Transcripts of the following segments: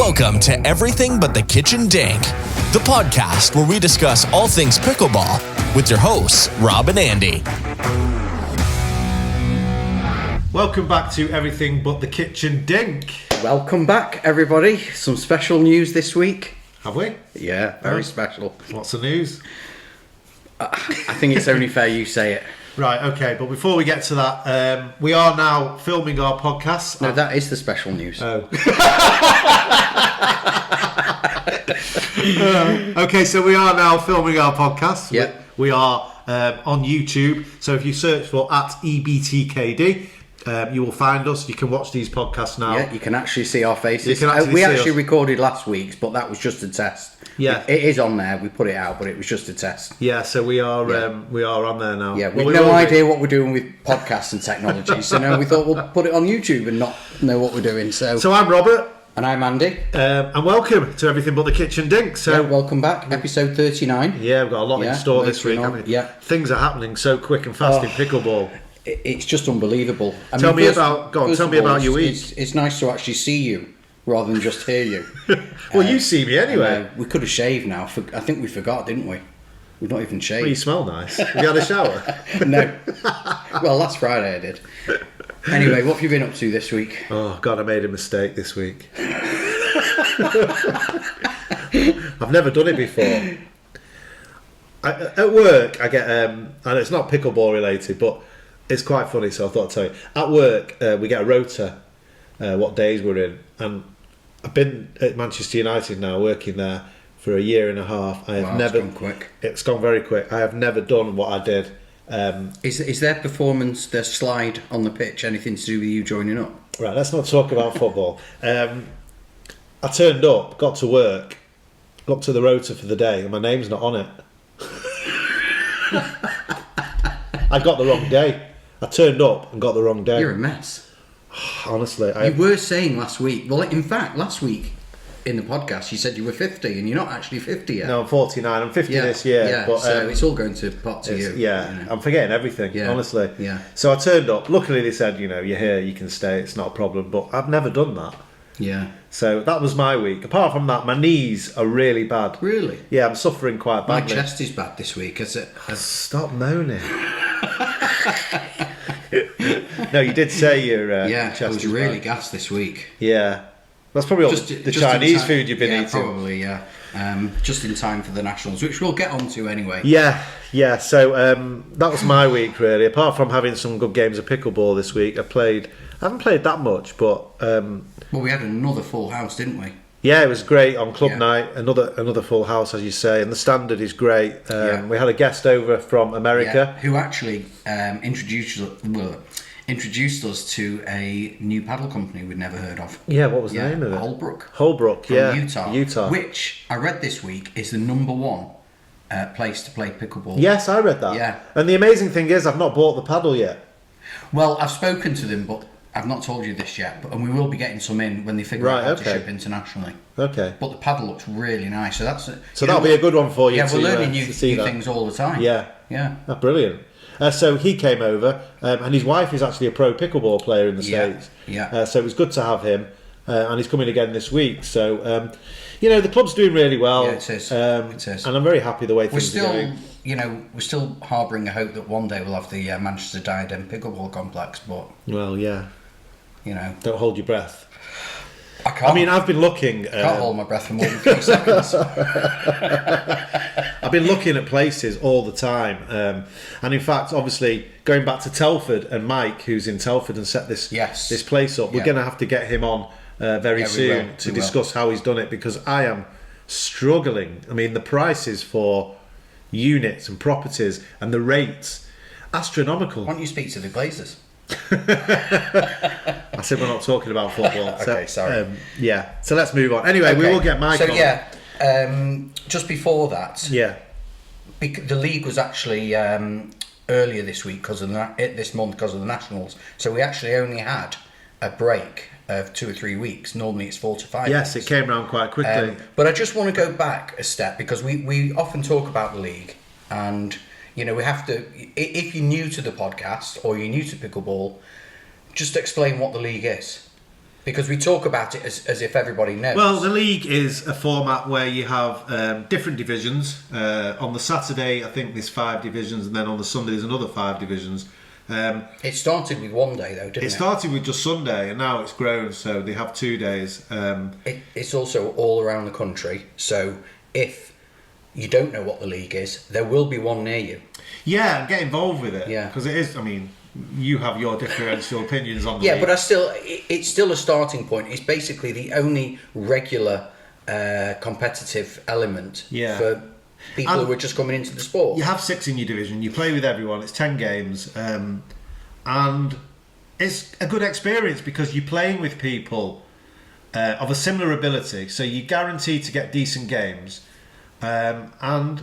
Welcome to Everything But The Kitchen Dink, the podcast where we discuss all things pickleball with your hosts, Rob and Andy. Welcome back to Everything But The Kitchen Dink. Welcome back, everybody. Some special news this week. Have we? Yeah, very special. What's the news? I think it's only fair you say it. Right, okay, but before we get to that, we are now filming our podcast. No, that is the special news. Oh. Okay, so we are now filming our podcast. Yeah. We are on YouTube, so if you search for @EBTKD, you will find us. You can watch these podcasts now. Yeah, you can actually see our faces. You can actually we see actually us. recorded last week's, but that was just a test. Yeah. It is on there. We put it out, but it was just a test. Yeah, so we are Yeah. We are on there now. Yeah, Well, we've no will be. idea what we're doing with podcasts and technology, so now we thought we'll put it on YouTube and not know what we're doing. So I'm Robert. and I'm Andy. And welcome to Everything But The Kitchen Dink. So Yeah, welcome back, episode 39. yeah, we've got a lot in Yeah, store this later week. on. Haven't we? Yeah. Things are happening so quick and fast in Oh. pickleball. It's just unbelievable. Tell me about your week. It's nice to actually see you rather than just hear you. Well, you see me anyway. We could have shaved now. I think we forgot, didn't we? We've not even shaved. Well, you smell nice. Have you had a shower? No. Well, last Friday I did. Anyway, what have you been up to this week? Oh God, I made a mistake this week. I've never done it before. At work, I get, and it's not pickleball related, but it's quite funny, so I thought I'd tell you. At work, we get a rota, what days we're in, and I've been at Manchester United now, working there for a year and a half. I have Wow, never. it's gone quick. It's gone very quick. I have never done what I did. Is their performance, their slide on the pitch, anything to do with you joining up? Right, let's not talk about football. I turned up, got to work, looked at the rota for the day, and my name's not on it. I got the wrong day. I turned up and got the wrong day. You're a mess. Honestly, You were saying last week, well, in fact, last week in the podcast, you said you were 50, and you're not actually 50 yet. no, I'm 49. I'm 50 this year. Yeah, but, so it's all going to pot to you. Yeah, you know. I'm forgetting everything, Yeah, honestly. yeah. So I turned up. Luckily, they said, you're here, you can stay, it's not a problem. But I've never done that. Yeah. So that was my week. Apart from that, my knees are really bad. Really? Yeah, I'm suffering quite My badly. chest is bad this week. Stop moaning. No, you did say your Yeah, chest I was is really bad. gassed this week. Yeah, that's probably all the just Chinese in time- food you've been yeah, eating. Probably, yeah. Just in time for the Nationals, which we'll get onto anyway. Yeah. So that was my week really. Apart from having some good games of pickleball this week, I haven't played that much, but Well, we had another full house, didn't we? yeah, it was great on club Yeah. night. Another full house, as you say, and the standard is great. Yeah. We had a guest over from America. Yeah, who actually introduced us to a new paddle company we'd never heard of. Yeah, what was the name of it? Holbrook, From yeah, Utah. Which I read this week is the number one place to play pickleball. Yes, I read that. Yeah. And the amazing thing is, I've not bought the paddle yet. Well, I've spoken to them, but I've not told you this yet. And we will be getting some in when they figure out how to ship internationally. Okay. But the paddle looks really nice, so that's So that'll be a good one for you. Yeah, to, we're learning to see new that. things all the time. Yeah. Yeah. Oh, brilliant. So he came over, and his wife is actually a pro pickleball player in the States. Yeah. So it was good to have him, and he's coming again this week. So, the club's doing really well. Yeah, it is. It is. And I'm very happy the way We're things are going. we're still harbouring a hope that one day we'll have the Manchester Diadem Pickleball Complex, but, Well, yeah. Don't hold your breath. I can't. I mean, I've been looking. Can't hold my breath for more than 3 seconds. I've been looking at places all the time, and in fact, obviously, going back to Telford and Mike, who's in Telford and set this place up, we're Yeah. going to have to get him on very soon to discuss how he's done it, because I am struggling. I mean, the prices for units and properties and the rates, astronomical. Why don't you speak to the Glazers? I said we're not talking about football. Okay, sorry. So let's move on. Anyway, we will get Mike on. So yeah, just before that, Yeah. the league was actually earlier this week because of this month because of the Nationals. So we actually only had a break of 2 or 3 weeks. Normally it's 4 to 5 Yes, weeks. it came around quite quickly. But I just want to go back a step because we often talk about the league, and we have to. If you're new to the podcast or you're new to pickleball, just explain what the league is. Because we talk about it as if everybody knows. Well, the league is a format where you have different divisions. On the Saturday, I think there's 5 divisions, and then on the Sunday there's another 5 divisions. It started with one day, though, didn't it? It started with just Sunday, and now it's grown, so they have 2 days. It's also all around the country, so if you don't know what the league is, there will be one near you. Yeah, and get involved with it. Yeah. Because it is, I mean, you have your differential opinions on the Yeah, league. but it's still a starting point. It's basically the only regular competitive element for people who are just coming into the sport. You have 6 in your division, you play with everyone, it's 10 games, and it's a good experience because you're playing with people of a similar ability, so you're guaranteed to get decent games, and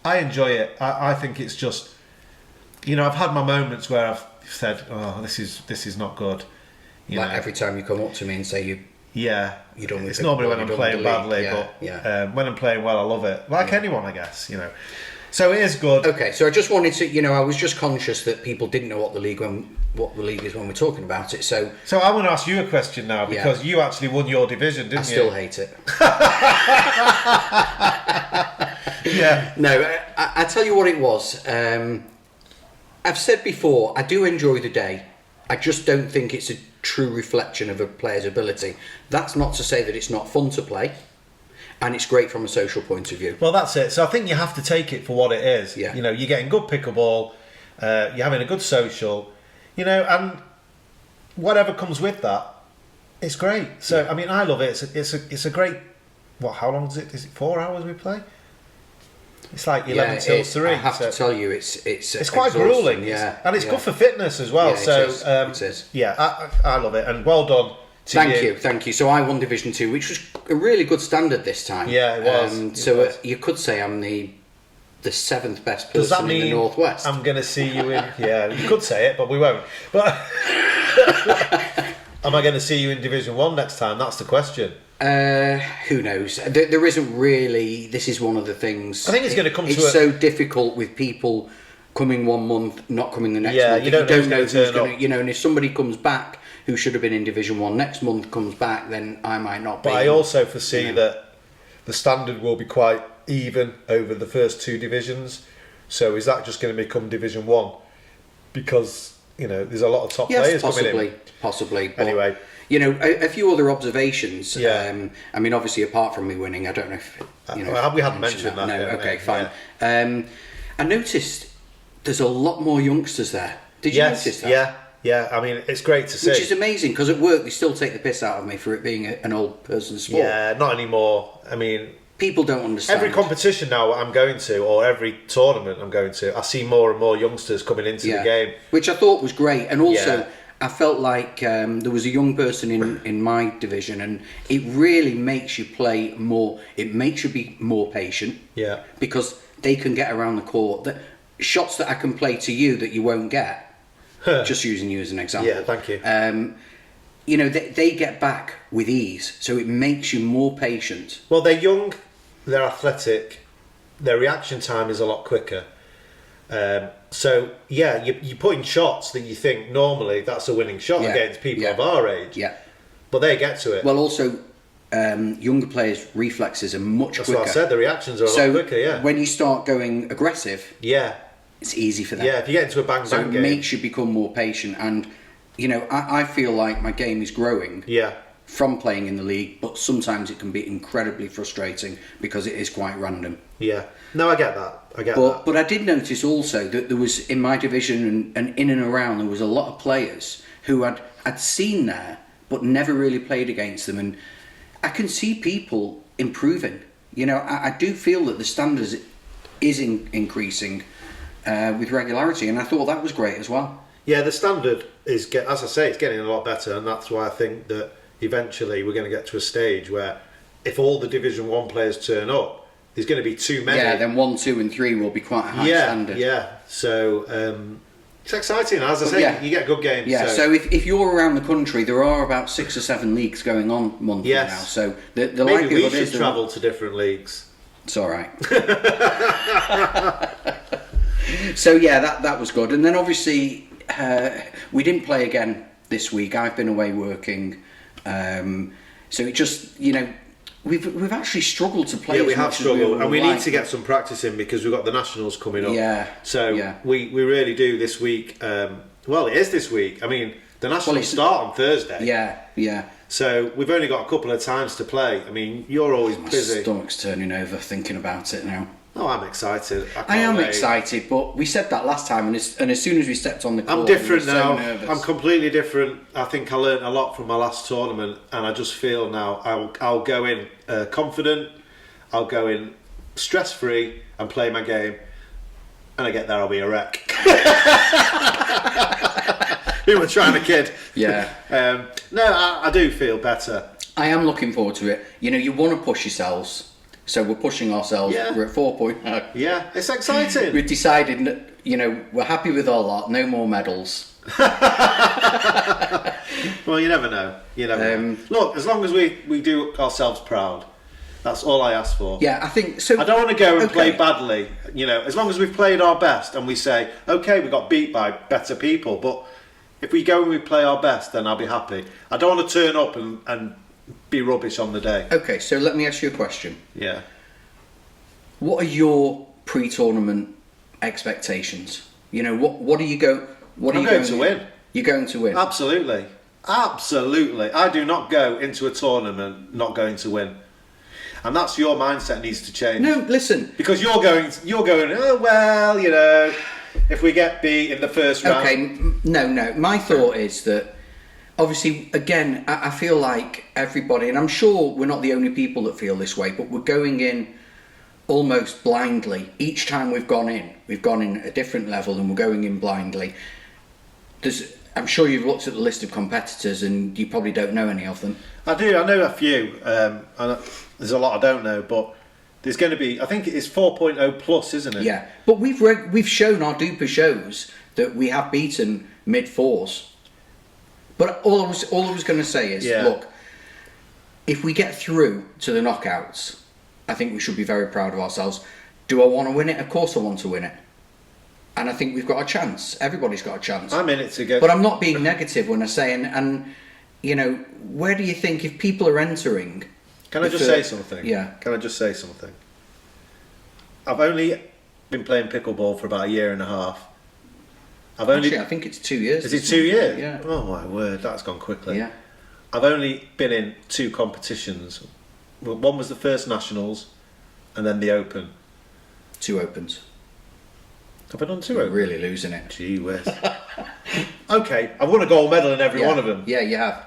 I enjoy it. I think it's just, I've had my moments where I've said, "Oh, this is not good." Every time you come up to me and say you don't. It's normally when I'm playing badly, but when I'm playing well, I love it. Like anyone, I guess. So it is good. Okay, so I just wanted to, I was just conscious that people didn't know what the league is when we're talking about it. So I want to ask you a question now because you actually won your division, didn't you? I still hate it. Yeah. No, I tell you what it was. I've said before, I do enjoy the day. I just don't think it's a true reflection of a player's ability. That's not to say that it's not fun to play, and it's great from a social point of view. Well, that's it. So I think you have to take it for what it is. Yeah. You're getting good pickleball, you're having a good social, and whatever comes with that, it's great. So I mean, I love it. It's a great. How long is it? Is it 4 hours we play? It's like 11 till 3. I have to tell you, it's quite grueling. Yeah, and it's good for fitness as well. Yeah, it is. Yeah, I love it, and well done. Thank you. So I won Division 2, which was a really good standard this time. Yeah, it was. You could say I'm the 7th best person in the Northwest. I'm going to see you in... Yeah, you could say it, but we won't. But am I going to see you in Division 1 next time? That's the question. Who knows? There isn't really... This is one of the things... I think it's going to come to It's so difficult with people coming one month, not coming the next month. You don't know who's going to... and if somebody comes back who should have been in Division 1 next month comes back, then I might not be. But I also foresee that the standard will be quite even over the first 2 divisions. So is that just going to become Division 1? Because, there's a lot of top players coming in. Possibly. But, anyway. A few other observations. Yeah. I mean, obviously, apart from me winning, I don't know if... we hadn't mentioned that. No, yet, okay, fine. Yeah. I noticed there's a lot more youngsters there. Did you notice that? Yeah, I mean, it's great to see. Which is amazing, because at work they still take the piss out of me for it being an old person's sport. Yeah, not anymore. I mean... People don't understand. Every competition now I'm going to, or every tournament I'm going to, I see more and more youngsters coming into the game. Which I thought was great. And also, I felt like there was a young person in my division, and it really makes you play more. It makes you be more patient. Yeah. Because they can get around the court. Shots that I can play to you that you won't get. Just using you as an example. Yeah, thank you. They get back with ease, so it makes you more patient. Well, they're young, they're athletic, their reaction time is a lot quicker. So, you're putting shots that you think normally that's a winning shot against people of our age. Yeah. But they get to it. Well, also, younger players' reflexes are much quicker. That's what I said, the reactions are a lot quicker, when you start going aggressive... Yeah. It's easy for them. Yeah, if you get into a bang-bang game... So it makes you become more patient, and, I feel like my game is growing from playing in the league, but sometimes it can be incredibly frustrating because it is quite random. Yeah. No, I get that. But I did notice also that there was, in my division and in and around, there was a lot of players who I'd seen there, but never really played against them, and I can see people improving. I do feel that the standards is increasing with regularity, and I thought that was great as well. Yeah, the standard is, as I say, it's getting a lot better, and that's why I think that eventually we're going to get to a stage where if all the Division 1 players turn up, there's going to be too many. Yeah, then 1, 2 and 3 will be quite a high standard. Yeah, so it's exciting. As I say, you get good games. Yeah, so if you're around the country, there are about 6 or 7 leagues going on monthly now. So the maybe likelihood we is should travel to different leagues. It's all right. So that was good, and then obviously we didn't play again this week. I've been away working, So it just, we've actually struggled to play. Yeah, as we have much as we struggled, and we would need like. to get some practice in because we've got the nationals coming up. Yeah. So yeah. we really do this week. Well, it is this week. I mean, the nationals start on Thursday. Yeah. So we've only got a couple of times to play. I mean, you're always My busy. stomach's turning over thinking about it now. Oh, I'm excited. I am wait. excited, but we said that last time, and as soon as we stepped on the court, I'm different we were now. So nervous. I'm completely different. I think I learnt a lot from my last tournament, and I just feel now I'll go in confident. I'll go in stress-free and play my game. And I get there, I'll be a wreck. We were trying to kid. Yeah. No, I do feel better. I am looking forward to it. You want to push yourselves, so we're pushing ourselves. Yeah. We're at 4.0. Yeah, it's exciting. We've decided that, we're happy with our lot. No more medals. Well, you never know. You never know. Look, as long as we do ourselves proud, that's all I ask for. Yeah, I think so. I don't want to go and play Okay. badly. As long as we've played our best and we say, okay, we got beat by better people, but if we go and we play our best, then I'll be happy. I don't want to turn up and be rubbish on the day. Okay, so let me ask you a question. Yeah. What are your pre-tournament expectations? What are you go? What are I'm you going to win. You're going to win. Absolutely. I do not go into a tournament not going to win. And that's your mindset needs to change. No, listen. Because you're going, oh, well, if we get beat in the first round. Okay, no. My thought is that, obviously, again, I feel like everybody, and I'm sure we're not the only people that feel this way, but we're going in almost blindly. Each time we've gone in at a different level, and we're going in blindly. I'm sure you've looked at the list of competitors, and you probably don't know any of them. I do. I know a few. And there's a lot I don't know, but there's going to be. I think it's 4.0 plus, isn't it? Yeah, but we've shown our DUPR shows that we have beaten mid fours. But all I was going to say is, look, if we get through to the knockouts, I think we should be very proud of ourselves. Do I want to win it? Of course I want to win it. And I think we've got a chance. Everybody's got a chance. I'm in it to go. But I'm not being negative when I say, and where do you think if people are entering? Can I just say something? Yeah. Can I just say something? I've only been playing pickleball for about a year and a half. Actually, I think it's 2 years. Is it 2 years? Yeah. Oh my word, that's gone quickly. Yeah. I've only been in 2 competitions. Well, one was the first nationals, and then the Open. 2 opens. Have I done 2 You're Opens? really losing it. Gee whiz. Okay, I've won a gold medal in every one of them. Yeah, you have.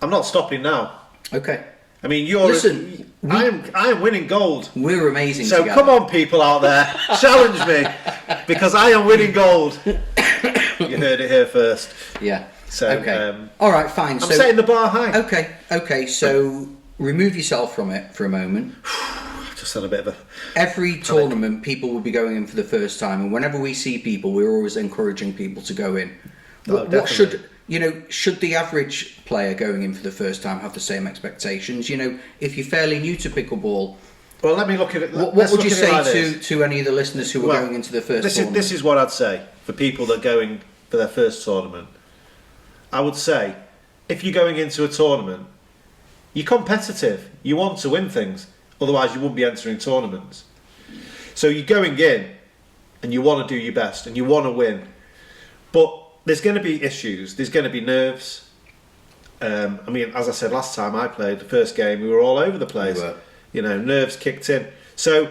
I'm not stopping now. Okay. I mean, you're. Listen, I am winning gold. We're amazing. So together. come on, people out there, challenge me, because I am winning gold. You heard it here first. Yeah. So, okay. All right, fine. I'm so setting the bar high. Okay. So remove yourself from it for a moment. I've just had a bit of a. Every tournament, people will be going in for the first time, and whenever we see people, we're always encouraging people to go in. What should the average player going in for the first time have the same expectations? If you're fairly new to pickleball, well, let me look at it. What would you say to any of the listeners who are going into the first tournament? This is what I'd say for people that are going for their first tournament. I would say, if you're going into a tournament, you're competitive. You want to win things. Otherwise, you wouldn't be entering tournaments. So you're going in, and you want to do your best, and you want to win. But there's going to be issues. There's going to be nerves. I mean, as I said last time I played, the first game, we were all over the place. We were. Nerves kicked in. So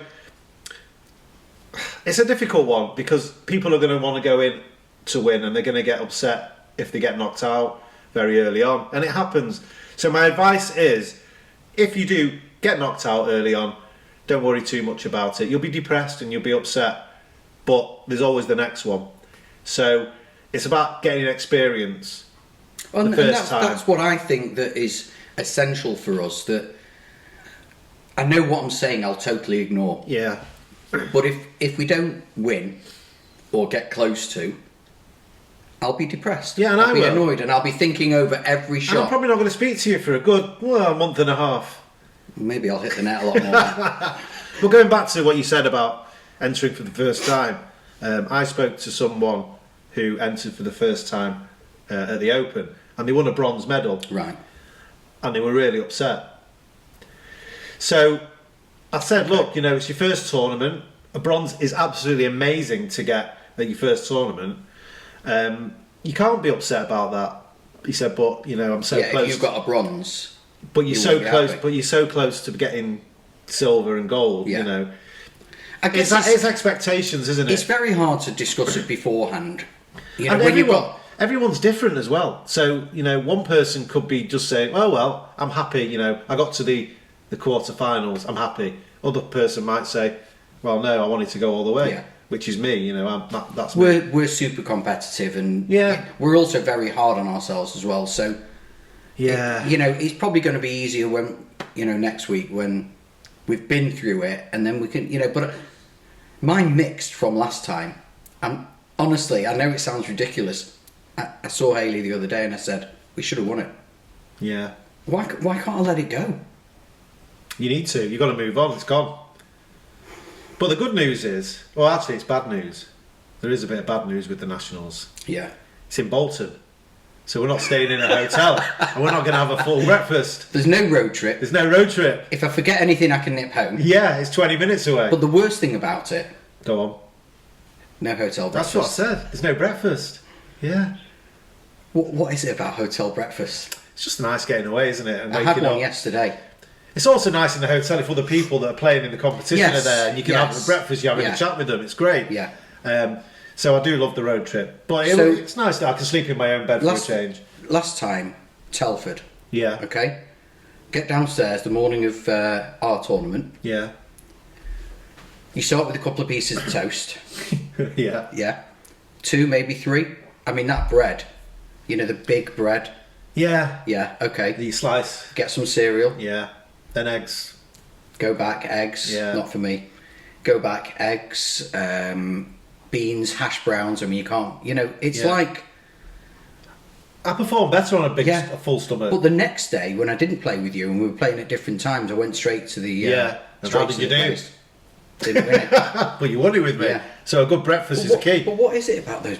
it's a difficult one because people are going to want to go in to win, and they're going to get upset if they get knocked out very early on. And it happens. So my advice is, if you do get knocked out early on, don't worry too much about it. You'll be depressed and you'll be upset, but there's always the next one. So it's about getting experience the first time. That's what I think that is essential for us. That I know what I'm saying, I'll totally ignore. Yeah. But if we don't win or get close to, I'll be depressed. Yeah, and I'll I be will. annoyed, and I'll be thinking over every And shot. I'm probably not going to speak to you for a good month and a half. Maybe I'll hit the net a lot more. But going back to what you said about entering for the first time, I spoke to someone who entered for the first time at the Open, and they won a bronze medal. Right. and they were really upset. So I said, look, it's your first tournament. A bronze is absolutely amazing to get at your first tournament. You can't be upset about that. He said, but I'm so close. If you've got a bronze, but you're so close. Happy. But you're so close to getting silver and gold. I guess it's expectations, isn't it? It's very hard to discuss it beforehand. And everyone's different as well. So one person could be just saying, "Oh well, I'm happy. I got to the quarterfinals. I'm happy." Other person might say, "Well, no, I wanted to go all the way." Yeah. Which is me, that's we're super competitive, and we're also very hard on ourselves as well. So it's probably going to be easier when next week when we've been through it, and then we can But mine mixed from last time. Honestly, I know it sounds ridiculous. I saw Hayley the other day, and I said we should have won it. Yeah. Why can't I let it go? You need to. You've got to move on. It's gone. But the good news is, well, actually, it's bad news. There is a bit of bad news with the Nationals. Yeah. It's in Bolton. So we're not staying in a hotel. And we're not going to have a full breakfast. There's no road trip. There's no road trip. If I forget anything, I can nip home. Yeah, it's 20 minutes away. But the worst thing about it... Go on. No hotel breakfast. That's what I said. There's no breakfast. Yeah. What is it about hotel breakfast? It's just nice getting away, isn't it? And I had one yesterday. It's also nice in the hotel if other people that are playing in the competition are there and you can have a breakfast, you're having a chat with them. It's great. Yeah. So I do love the road trip. But it's nice that I can sleep in my own bed for a change. Last time, Telford. Yeah. Okay. Get downstairs the morning of our tournament. Yeah. You start with a couple of pieces of toast. Yeah. Yeah. 2, maybe 3. I mean, that bread. The big bread. Yeah. Yeah, okay. The slice. Get some cereal. Yeah. Then eggs. Go back, eggs. Yeah. Not for me. Go back, eggs, beans, hash browns. I mean, you can't, it's like... I perform better on a full stomach. But the next day, when I didn't play with you and we were playing at different times, I went straight to the... And how did you do? Place. Didn't win it. But you won it with me. Yeah. So a good breakfast is a key. But what is it about those?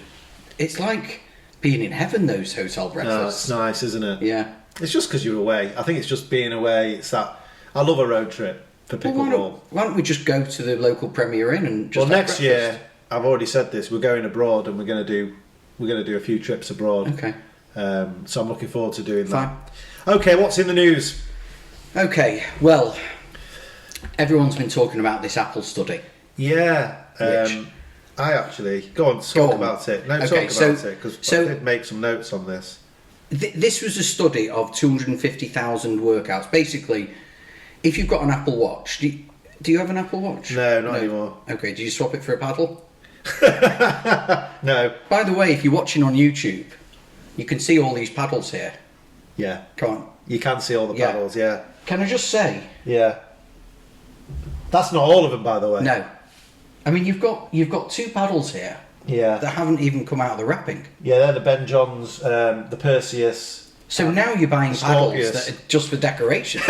It's like being in heaven, those hotel breakfasts. It's nice, isn't it? Yeah. It's just because you're away. I think it's just being away. It's that... I love a road trip for pickleball. Why don't we just go to the local Premier Inn and just... Well, next year, I've already said this, we're going abroad and we're going to do a few trips abroad. Okay. So I'm looking forward to doing Fine. that. Okay, what's in the news? Okay, well, everyone's been talking about this Apple study. Yeah. I actually... Go on, talk about it. No, okay, talk about it, because I did make some notes on this. This was a study of 250,000 workouts. Basically, if you've got an Apple Watch... Do you have an Apple Watch? No, not anymore. Okay, do you swap it for a paddle? No. By the way, if you're watching on YouTube, you can see all these paddles here. Yeah. Can't you can see all the paddles, yeah. Can I just say? Yeah. That's not all of them, by the way. No. I mean, you've got 2 paddles here. Yeah. That haven't even come out of the wrapping. Yeah, they're the Ben Johns, the Perseus. So now you're buying paddles that are just for decoration.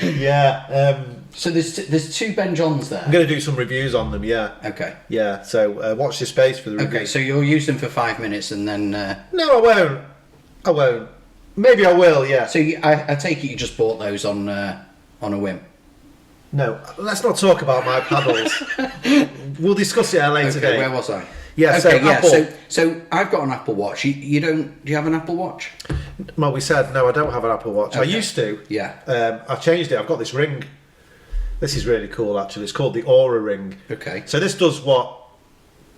Yeah. So there's 2 Ben Johns there. I'm going to do some reviews on them, yeah. Okay. Yeah, so watch this space for the review. Okay, so you'll use them for 5 minutes and then... No, I won't. Maybe I will, yeah. So I take it you just bought those on a whim? No, let's not talk about my paddles. We'll discuss it at a later date. Where was I? Yeah, okay, Apple. So I've got an Apple Watch. You don't? Do you have an Apple Watch? Well, we said no. I don't have an Apple Watch. Okay. I used to. Yeah. I changed it. I've got this ring. This is really cool, actually. It's called the Aura Ring. Okay. So this does what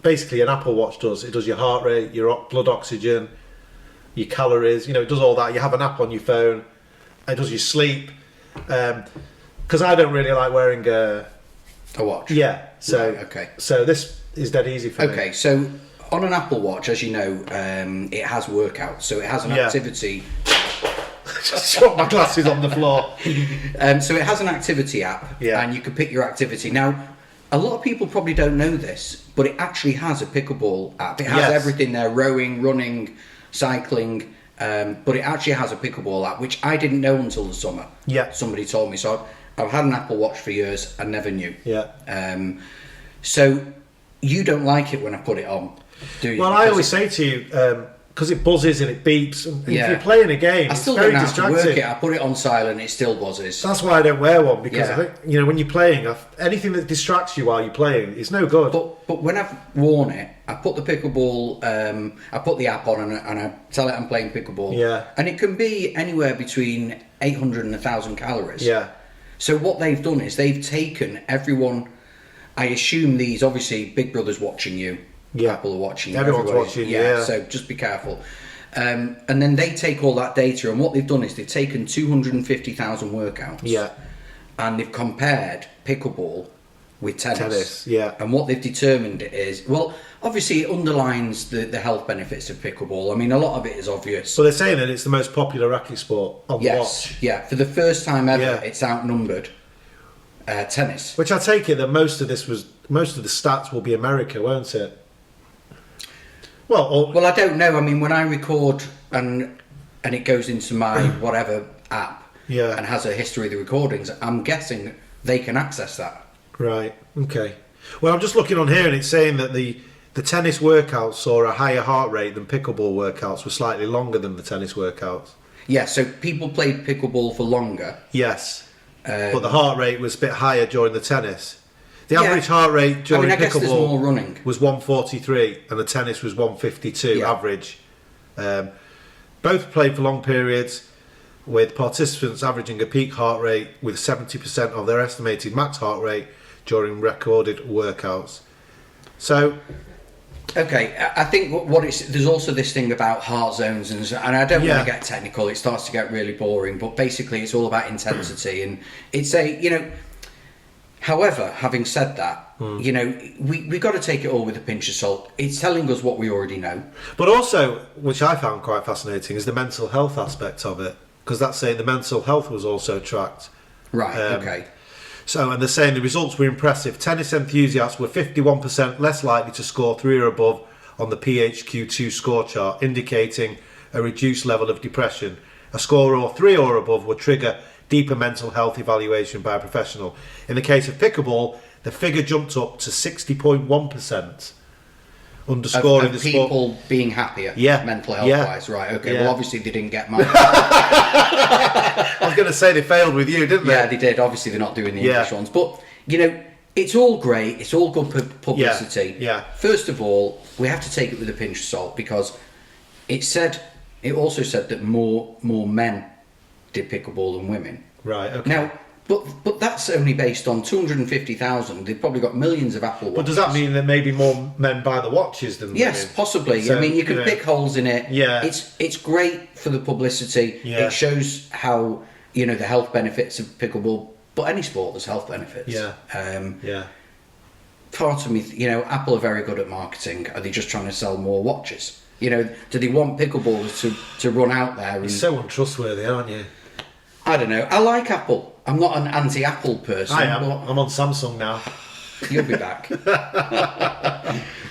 basically an Apple Watch does. It does your heart rate, your blood oxygen, your calories. It does all that. You have an app on your phone. It does your sleep. Because I don't really like wearing a watch. Yeah. So right, okay. So this is dead easy for me. Okay. So on an Apple Watch, as you know, it has workouts. So it has an activity. Just dropped my glasses on the floor. So it has an activity app, and you can pick your activity. Now, a lot of people probably don't know this, but it actually has a pickleball app. It has everything there: rowing, running, cycling. But it actually has a pickleball app, which I didn't know until the summer. Yeah. Somebody told me. So I've had an Apple Watch for years. I never knew. Yeah. So you don't like it when I put it on, do you? Well, I always say to you, because it buzzes and it beeps. And Yeah. if you're playing a game, I still it's very don't know how to distracting. work it. I put it on silent, it still buzzes. That's why I don't wear one, because Yeah. I think, when you're playing, anything that distracts you while you're playing, it's no good. But when I've worn it, I put the pickleball, I put the app on and I tell it I'm playing pickleball. Yeah. And it can be anywhere between 800 and 1,000 calories. Yeah. So what they've done is they've taken everyone, I assume these, obviously Big Brother's watching you, Yeah. Apple are watching you. Everyone's everybody's- watching you, yeah. So just be careful. And then they take all that data, and what they've done is they've taken 250,000 workouts. Yeah. And they've compared pickleball with Tennis, yeah. And what they've determined is, well, obviously it underlines the health benefits of pickleball. I mean, a lot of it is obvious. So they're saying that it's the most popular racket sport on the Yes, watch. yeah. For the first time ever, Yeah. it's outnumbered tennis. Which I take it that most of the stats will be America, won't it? Well, I don't know. I mean, when I record and it goes into my whatever app Yeah. and has a history of the recordings, I'm guessing they can access that. Right. Okay. Well, I'm just looking on here, and it's saying that the tennis workouts saw a higher heart rate than pickleball workouts, were slightly longer than the tennis workouts. Yeah, so people played pickleball for longer. Yes. But the heart rate was a bit higher during the tennis. The Yeah. average heart rate during I guess there's more pickleball running. was 143, and the tennis was 152 Yeah. average. Both played for long periods, with participants averaging a peak heart rate with 70% of their estimated max heart rate during recorded workouts. So, Okay, I think what it's there's also this thing about heart zones and I don't Yeah. want to get technical. It starts to get really boring, but basically it's all about intensity and it's However, having said that, we got to take it all with a pinch of salt. It's telling us what we already know. but also, which I found quite fascinating, is the mental health aspect of it, because that's saying the mental health was also tracked. Right. Um, Okay. So, and they're saying the results were impressive. Tennis enthusiasts were 51% less likely to score 3 or above on the PHQ-2 score chart, indicating a reduced level of depression. A score of 3 or above would trigger deeper mental health evaluation by a professional. In the case of pickleball, the figure jumped up to 60.1%, underscoring Of the sport. people being happier, Yeah. mental health Yeah. wise, right? Okay. Yeah. Well, obviously they didn't get mine. I was going to say they failed with you, didn't they? Yeah, they did. Obviously, they're not doing the Yeah. English ones, but it's all great. It's all good publicity. Yeah. First of all, we have to take it with a pinch of salt because it also said that more men did pickleball than women. Right, okay. Now, but that's only based on 250,000. They've probably got millions of Apple watches. But does that mean that maybe more men buy the watches than Yes, women? possibly. So, I mean, you can pick holes in it. Yeah. It's great for the publicity. Yeah. It shows how the health benefits of pickleball. But any sport, there's health benefits. Yeah. Yeah. Part of me, Apple are very good at marketing. Are they just trying to sell more watches? Do they want pickleballers to run out there? And, You're so untrustworthy, aren't you? I don't know. I like Apple. I'm not an anti-Apple person. I am. But I'm on Samsung now. you'll be back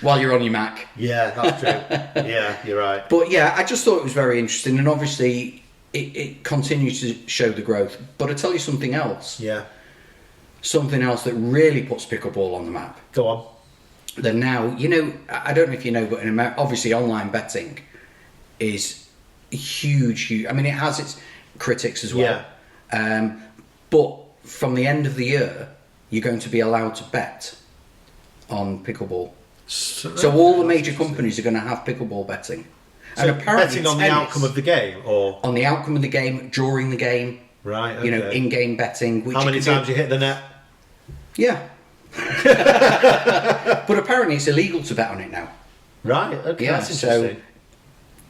while you're on your Mac. Yeah, that's true. Yeah, you're right. But yeah, I just thought it was very interesting, and obviously it continues to show the growth. But I tell you something else. Yeah. Something else that really puts pickleball on the map. Go on. They're now, I don't know if you know, but in America, obviously online betting is huge. I mean, it has its critics as well. Yeah. But from the end of the year, you're going to be allowed to bet on pickleball. So all the major companies are going to have pickleball betting. So betting on the tennis, outcome of the game, or on the outcome of the game, during the game, right? Okay. in-game betting. Which How many you can times do. you hit the net? Yeah. But apparently it's illegal to bet on it now. Right. Okay. Yeah, That's so,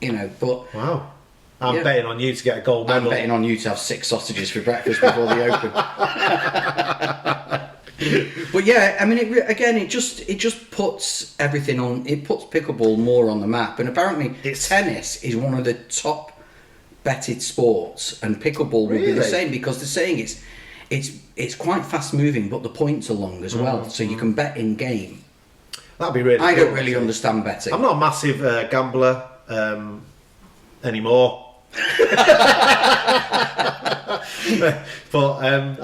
interesting. But Wow. I'm Yeah. betting on you to get a gold I'm medal. betting on you to have 6 sausages for breakfast before the Open. But yeah, I mean, it just puts everything on. It puts pickleball more on the map, and apparently, tennis is one of the top betted sports, and pickleball will be the Really? same because they're saying it's quite fast moving, but the points are long as well, so you can bet in game. That'd be really. I cool, don't really actually. understand betting. I'm not a massive gambler anymore. But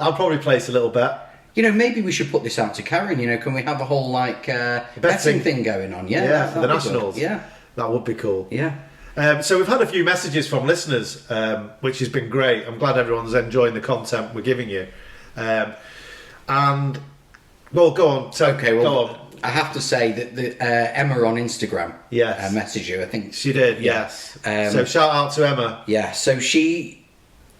I'll probably place a little bet. Maybe we should put this out to Karen. Can we have a whole betting thing going on? Yeah, For the that'd be good. Nationals. Yeah, That would be cool. yeah. So we've had a few messages from listeners, which has been great. I'm glad everyone's enjoying the content we're giving you. And well, go on. Go on. I have to say that Emma on Instagram messaged you. I think she did. Yes. So shout out to Emma. Yeah. So she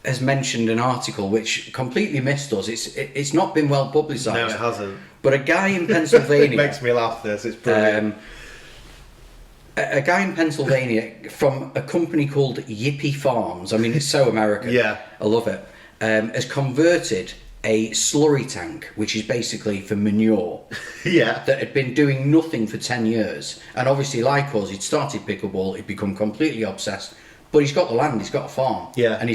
has mentioned an article which completely missed us. It's not been well publicised. No, it hasn't. But a guy in Pennsylvania. It makes me laugh. It's brilliant. A guy in Pennsylvania from a company called Yippee Farms. I mean, it's so American. Yeah. I love it. Has converted a slurry tank, which is basically for manure, that had been doing nothing for 10 years. And obviously, like us, he'd started pickleball, he'd become completely obsessed. But he's got the land, he's got a farm. Yeah. And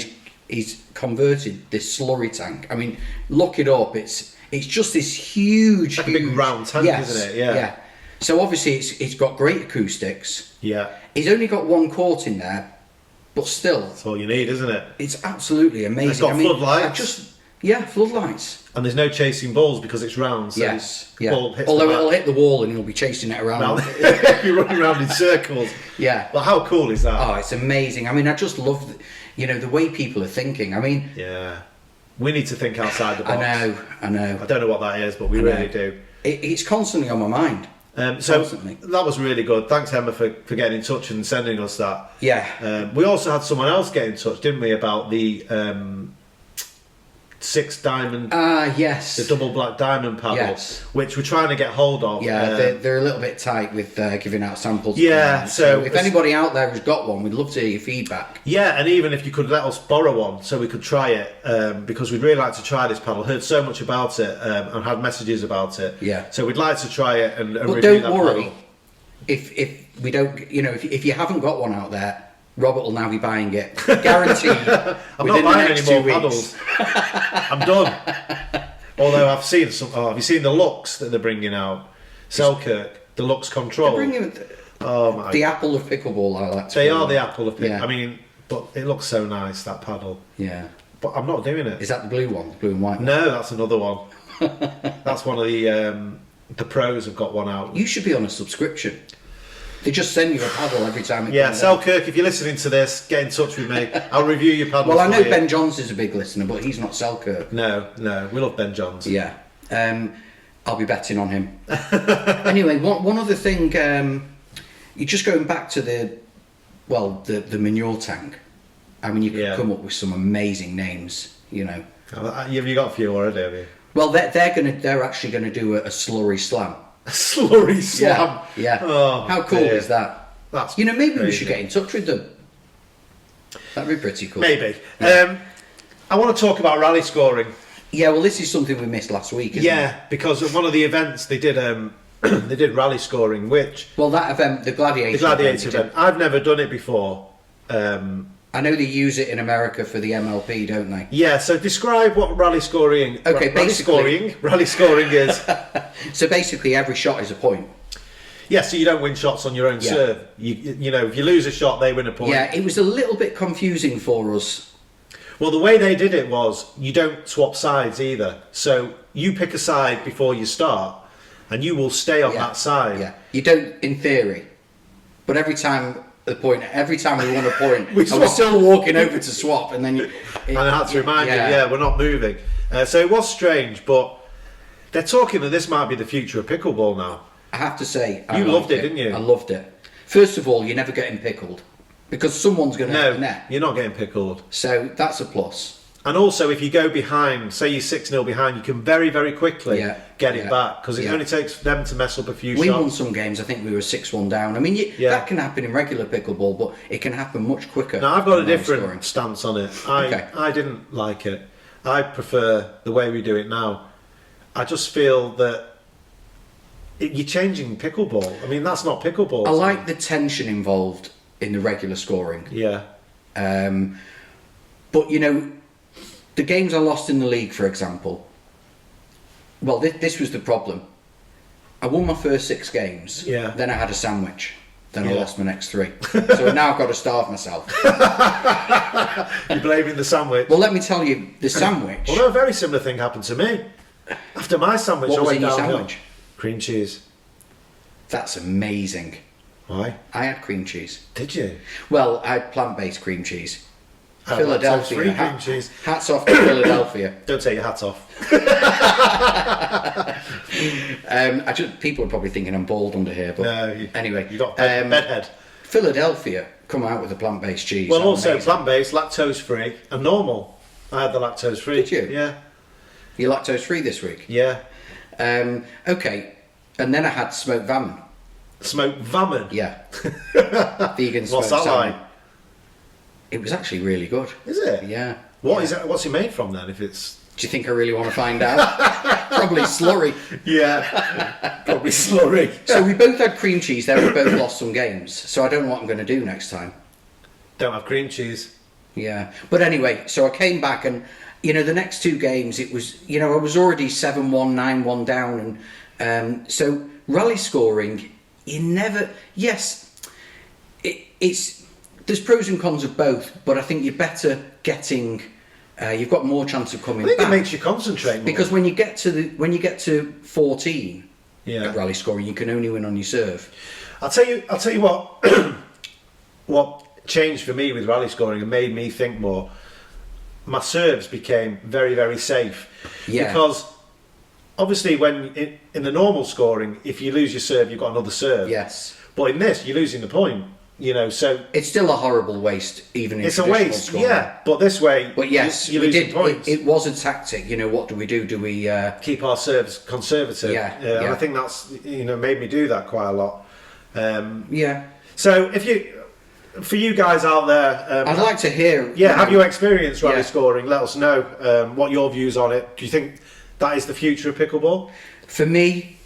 he's converted this slurry tank. I mean, look it up. It's just this huge, like a big round tank, isn't it? Yeah. So obviously, it's got great acoustics. Yeah. He's only got one court in there, but still. That's all you need, isn't it? It's absolutely amazing. It's got floodlights. Floodlights. And there's no chasing balls because it's round. So Although it'll hit the wall and he'll be chasing it around. You're running around in circles. Yeah. But how cool is that? Oh, it's amazing. I mean, I just love, the way people are thinking. I mean... Yeah. We need to think outside the box. I know. I don't know what that is, but we really do. It's constantly on my mind. So that was really good. Thanks, Emma, for getting in touch and sending us that. Yeah. We also had someone else get in touch, didn't we, about the 6 diamond. Yes. The double black diamond paddle, which we're trying to get hold of. Yeah, they're a little bit tight with giving out samples. Yeah, so if anybody out there has got one, we'd love to hear your feedback. Yeah, and even if you could let us borrow one so we could try it, because we'd really like to try this paddle. Heard so much about it and had messages about it. Yeah. So we'd like to try it and but review don't worry, paddle. If we don't, if you haven't got one out there, Robert will now be buying it. Guaranteed. I'm not buying any more paddles. I'm done. Although I've seen some. Oh, have you seen the Lux that they're bringing out? Selkirk, the Lux Control. They're bringing the apple of pickleball. I like to They are the apple of pickleball. Yeah. I mean, but it looks so nice, that paddle. Yeah. But I'm not doing it. Is that the blue one? The blue and white one? No, that's another one. That's one of the pros have got one out. You should be on a subscription. They just send you a paddle every time it comes Selkirk, if you're listening to this, get in touch with me. I'll review your paddle. Well, I know Ben Johns is a big listener, but he's not Selkirk. No, we love Ben Johns. Yeah. I'll be betting on him. Anyway, one other thing, you're just going back to the manure tank. I mean, you could come up with some amazing names, Have you got a few already, have you? Well, they're actually going to do a slurry slam. A slurry slam? Yeah. Oh, how cool is that? That's maybe crazy. we should get in touch with them. That'd be pretty cool. Maybe. Yeah. I want to talk about rally scoring. Yeah, well, this is something we missed last week, isn't it? Because at one of the events they did they did rally scoring, which... Well, that event, the Gladiator event. I've never done it before. I know they use it in America for the MLP, don't they? Yeah, so describe what rally scoring... Rally scoring is... So basically every shot is a point. Yeah, so you don't win shots on your own serve. You know, if you lose a shot, they win a point. Yeah, it was a little bit confusing for us. Well, the way they did it was you don't swap sides either. So you pick a side before you start, and you will stay on that side. Yeah, you don't in theory, but every time we won a point, we're still walking over to swap, and then and I had to remind you, we're not moving. So it was strange, but they're talking that this might be the future of pickleball now. I have to say, you loved it, didn't you? I loved it. First of all, you're never getting pickled because someone's going to hit the net. You're not getting pickled. So that's a plus. And also, if you go behind, say you're 6-0 behind, you can very, very quickly get it back because it only takes them to mess up a few shots. We won some games. I think we were 6-1 down. I mean, that can happen in regular pickleball, but it can happen much quicker. Now, I've got a different stance on it. I didn't like it. I prefer the way we do it now. I just feel that you're changing pickleball. I mean, that's not pickleball. I like the tension involved in the regular scoring. Yeah. But, the games I lost in the league, for example, well, this was the problem. I won my first 6 games. Yeah. Then I had a sandwich. Then I lost my next 3. So now I've got to starve myself. You're blaming the sandwich. Well, let me tell you, the sandwich... Although a very similar thing happened to me. After my sandwich, what I was went in your downhill. sandwich? Cream cheese. That's amazing. Why? I had cream cheese. Did you? Well, I had plant-based cream chease. I had Philadelphia. lactose-free cream cheese. Hats off to Philadelphia. Don't take your hat off. People are probably thinking I'm bald under here, but anyway. You got bedhead. Philadelphia come out with a plant-based cheese. Well, also amazing. plant-based, lactose-free, and normal. I had the lactose-free. Did you? Yeah. You're lactose-free this week? Yeah. Okay. And then I had smoked salmon. Smoked salmon? Yeah. Vegan smoked What's that salmon. like? It was actually really good. Is it? Yeah. Is it? What's it made from then? If it's Do you think I really want to find out? Probably slurry. yeah, probably slurry. So we both had cream cheese there. We both lost some games. So I don't know what I'm going to do next time. Don't have cream cheese. Yeah. But anyway, so I came back and, the next two games, it was, I was already 7-1, 9-1 down. And so rally scoring, there's pros and cons of both, but I think you're better getting, you've got more chance of coming I think back. it makes you concentrate more. Because when you get to 14 at rally scoring, you can only win on your serve. I'll tell you what what changed for me with rally scoring and made me think more. My serves became very, very safe. Yeah. Because obviously when in the normal scoring, if you lose your serve, you've got another serve. Yes. But in this, you're losing the point. So it's still a horrible waste, even in it's a traditional waste, scoring. yeah. But this way, But yes, you're we losing did. points. It was a tactic. What do we do? Do we Keep our serves conservative? Yeah, And I think that's made me do that quite a lot. Yeah. So for you guys out there, I'd like to hear. have you experienced rally Yeah. scoring? Let us know what your views on it. Do you think that is the future of pickleball? For me,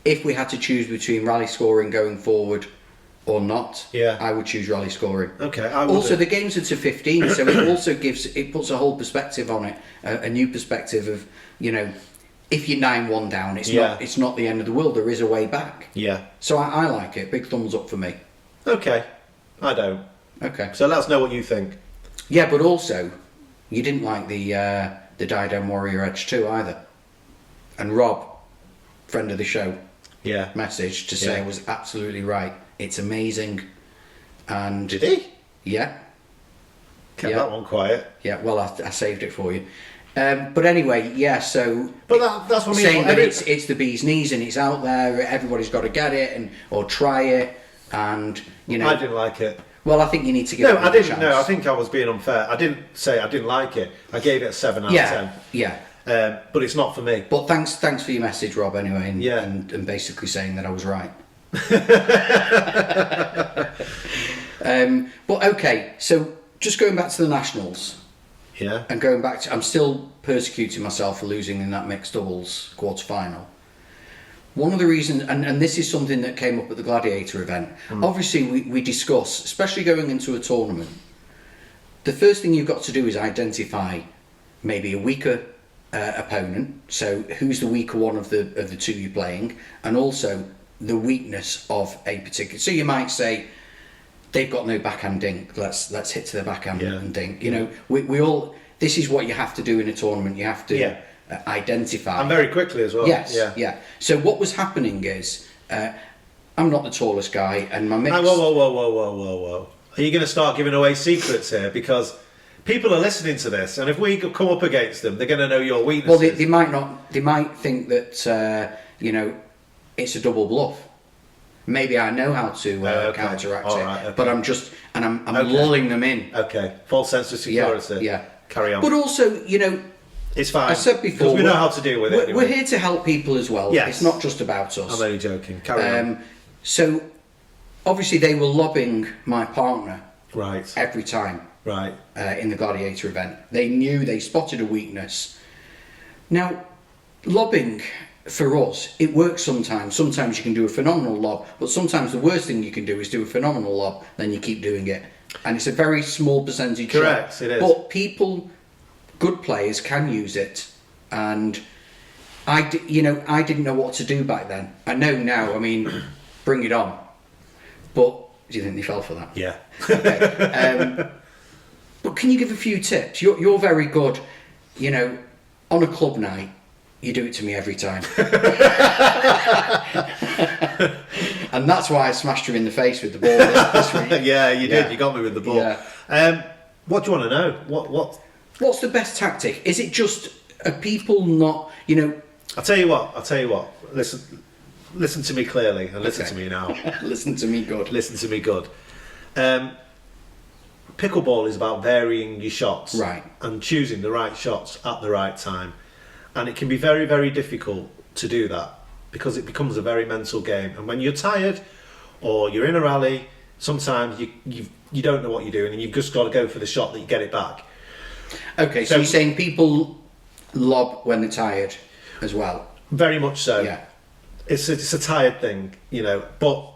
if we had to choose between rally scoring going forward or not, I would choose rally scoring. Okay. I would Also, the games are to 15, so it also puts a whole perspective on it, a new perspective of if you're 9-1 down, it's not the end of the world. There is a way back. Yeah. So I like it. Big thumbs up for me. Okay. I don't. Okay. So let us know what you think. Yeah, but also you didn't like the Diadem Warrior Edge 2 either. And Rob, friend of the show, Yeah. messaged to say I was absolutely right. It's amazing. And Did he? yeah, Kept that one quiet. yeah. Well, I saved it for you. But anyway, yeah. So, But that's what I mean. saying that it's the bee's knees and it's out there. Everybody's got to get it or try it. And I didn't like it. Well, I think you need to give. No, it I a didn't. chance. No, I think I was being unfair. I didn't say I didn't like it. I gave it a 7 out of 10. Yeah. But it's not for me. But thanks for your message, Rob. Anyway, and, Yeah. and basically saying that I was right. But okay, so just going back to the nationals. Yeah. And going back to, I'm still persecuting myself for losing in that mixed doubles quarter final. One of the reasons, and this is something that came up at the Gladiator event, obviously we discuss, especially going into a tournament, the first thing you've got to do is identify maybe a weaker opponent, so who's the weaker one of the two you're playing, and also the weakness of a particular. So you might say, they've got no backhand dink, let's hit to the backhand and dink. We all, this is what you have to do in a tournament, you have to identify. And very quickly as well. Yes, yeah. So what was happening is, I'm not the tallest guy, and my mix... Whoa. Are you going to start giving away secrets here? Because people are listening to this, and if we come up against them, they're going to know your weaknesses. Well, they might not. They might think that it's a double bluff. Maybe I know how to counteract it, but I'm just I'm lulling them in. Okay, false sense of security. Yeah. Carry on. But also, it's fine. I said before, because we know how to deal with it. Anyway. We're here to help people as well. Yes. It's not just about us. I'm only joking. Carry on. So, obviously, they were lobbing my partner Right. every time. Right. In the Gladiator event. They spotted a weakness. Now, lobbing, for us, it works sometimes. Sometimes you can do a phenomenal lob, but sometimes the worst thing you can do is do a phenomenal lob, then you keep doing it. And it's a very small percentage. Correct, shot. it is. But good players can use it. And I didn't know what to do back then. I know now, bring it on. But do you think they fell for that? Yeah. Okay. But can you give a few tips? You're very good, on a club night, you do it to me every time. And that's why I smashed her in the face with the ball this week. Yeah, you did. You got me with the ball. Yeah. What do you want to know? What's the best tactic? Is it just people not, I'll tell you what. Listen to me clearly and listen to me now. Listen to me good. Listen to me good. Pickleball is about varying your shots, right, and choosing the right shots at the right time, and it can be very, very difficult to do that because it becomes a very mental game. And when you're tired or you're in a rally, sometimes you don't know what you're doing, and you've just got to go for the shot that you get it back. Okay, so you're saying people lob when they're tired as well? Very much so. Yeah, it's a tired thing, but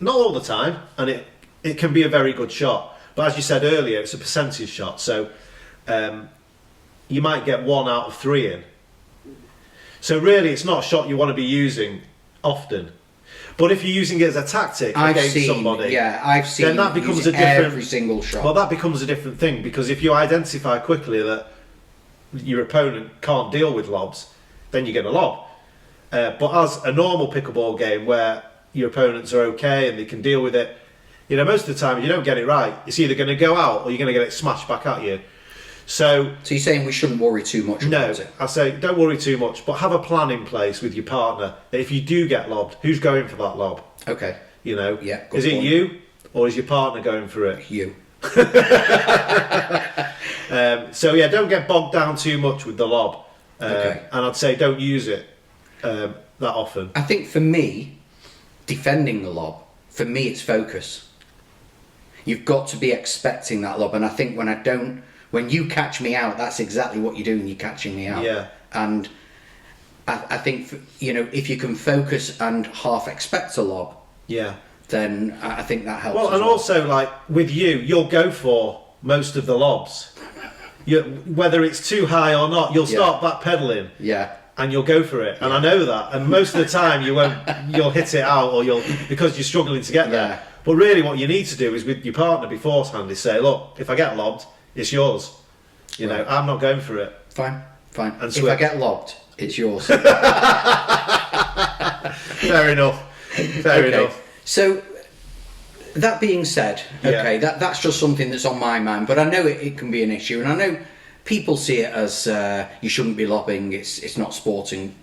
not all the time, and it can be a very good shot. But as you said earlier, it's a percentage shot, so you might get 1 out of 3 in. So really, it's not a shot you want to be using often. But if you're using it as a tactic against somebody, I've seen then that becomes a different every single shot. Well, that becomes a different thing, because if you identify quickly that your opponent can't deal with lobs, then you're going to lob. But as a normal pickleball game where your opponents are okay and they can deal with it, most of the time, if you don't get it right, it's either going to go out or you're going to get it smashed back at you. So you're saying we shouldn't worry too much about it? I say don't worry too much, but have a plan in place with your partner that if you do get lobbed, who's going for that lob? Okay. Yeah. Is it you or is your partner going for it? You. Don't get bogged down too much with the lob. Okay. And I'd say don't use it that often. I think for me, defending the lob, for me it's focus. You've got to be expecting that lob, and I think when you catch me out, that's exactly what you're doing. You're catching me out. Yeah. And I think if you can focus and half expect a lob, then I think that helps. Well, and also like with you'll go for most of the lobs. Whether it's too high or not, you'll start backpedaling. Yeah. And you'll go for it, and I know that. And most of the time, you'll hit it out, or because you're struggling to get there. Yeah. But really, what you need to do is with your partner beforehand is say, look, if I get lobbed, it's yours. Right. I'm not going for it. Fine. And if I get lobbed, it's yours. Fair enough. Fair enough. So that being said, that's just something that's on my mind. But I know it can be an issue, and I know people see it as you shouldn't be lobbing. It's not sporting,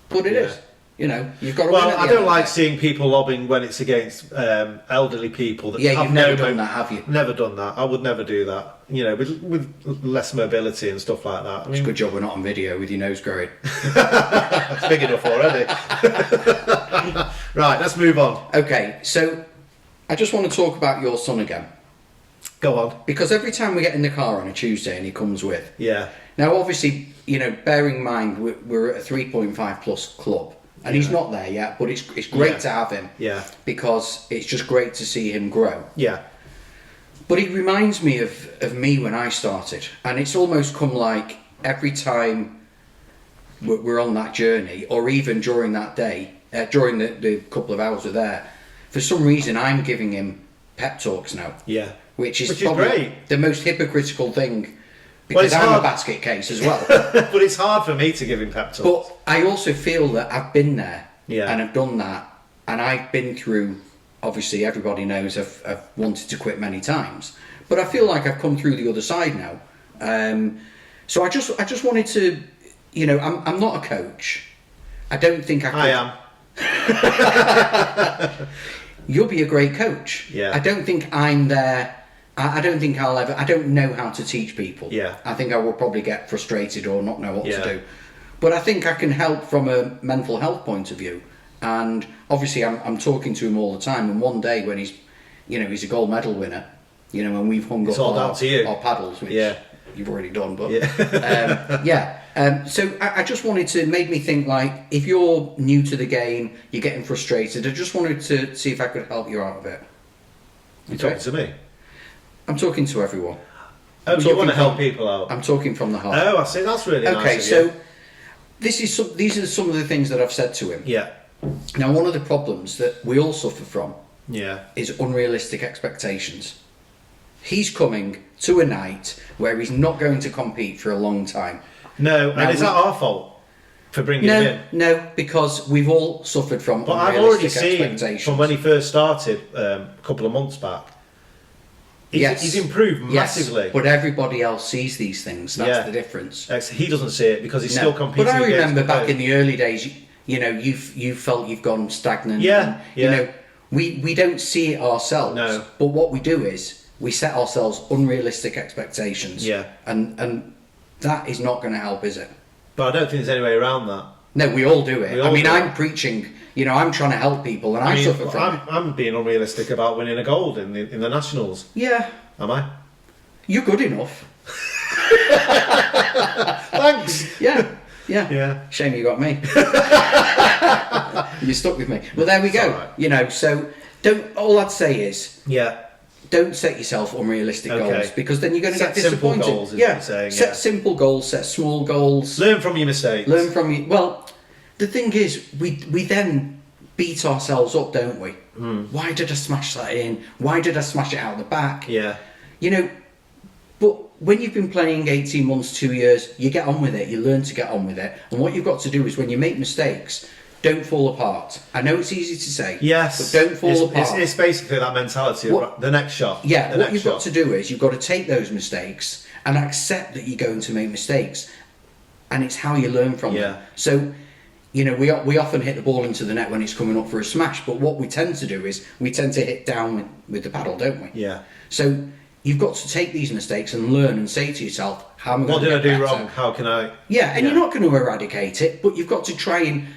but it is. You've got to. Well, I don't like seeing people lobbing when it's against elderly people. That you've never done that, have you? Never done that. I would never do that. With less mobility and stuff like that. It's a good job we're not on video with your nose growing. It's big enough already. Right, let's move on. Okay, so I just want to talk about your son again. Go on. Because every time we get in the car on a Tuesday and he comes with. Yeah. Now, obviously, bearing in mind we're at a 3.5 plus club. And he's not there yet, but it's great to have him. Yeah. Because it's just great to see him grow. Yeah. But he reminds me of me when I started. And it's almost come like every time we're on that journey, or even during that day, during the couple of hours we're there, for some reason I'm giving him pep talks now. Yeah. Which is probably great. The most hypocritical thing. Because I'm a basket case as well. But it's hard for me to give him pep talks. But I also feel that I've been there and I've done that, and I've been through, obviously everybody knows I've wanted to quit many times, but I feel like I've come through the other side now. So I just wanted to, I'm not a coach. I don't think I could. I am. You'll be a great coach. Yeah. I don't think I'm there. I don't think I don't know how to teach people. Yeah. I think I will probably get frustrated or not know what to do. But I think I can help from a mental health point of view. And obviously I'm talking to him all the time. And one day when he's a gold medal winner, and we've hung up our paddles, which you've already done. But so I just wanted to make me think, like, if you're new to the game, you're getting frustrated, I just wanted to see if I could help you out of it. You're talking to me? I'm talking to everyone. Oh, you want to help people out? I'm talking from the heart. Oh, I see. That's really nice. Okay, so these are some of the things that I've said to him. Yeah. Now, one of the problems that we all suffer from is unrealistic expectations. He's coming to a night where he's not going to compete for a long time. No, and is that our fault? for bringing him in. No, because we've all suffered from But I've already unrealistic seen expectations. from when he first started a couple of months back. He's improved massively. But everybody else sees these things. That's the difference. He doesn't see it because he's still competing. But I against remember the back players. in the early days, you felt you've gone stagnant. Yeah, and, we don't see it ourselves. No. But what we do is we set ourselves unrealistic expectations. Yeah. And that is not going to help, is it? But I don't think there's any way around that. No, we all do it. I'm it. preaching. I'm trying to help people, and I suffer from it. I'm being unrealistic about winning a gold in the nationals. Yeah. Am I? You're good enough. Thanks. Yeah. Yeah. Shame you got me. You stuck with me. Well, there we go. Right. So all I'd say is Yeah. don't set yourself unrealistic goals, because then you're going to get Set simple disappointed. goals, is what you're saying, Set simple goals, set small goals. Learn from your mistakes. Learn from you. Well, the thing is, we then beat ourselves up, don't we? Why did I smash that in? Why did I smash it out the back? Yeah. But when you've been playing 18 months, 2 years, you get on with it. You learn to get on with it. And what you've got to do is when you make mistakes, don't fall apart. I know it's easy to say. Yes. But don't fall apart. It's basically that mentality of the next shot. Yeah, what you've got to do is you've got to take those mistakes and accept that you're going to make mistakes. And it's how you learn from them. So, we often hit the ball into the net when it's coming up for a smash, but what we tend to do is we tend to hit down with the paddle, don't we? Yeah. So you've got to take these mistakes and learn and say to yourself, how am I going to What did I get do better? wrong? How can I... Yeah, and you're not going to eradicate it, but you've got to try and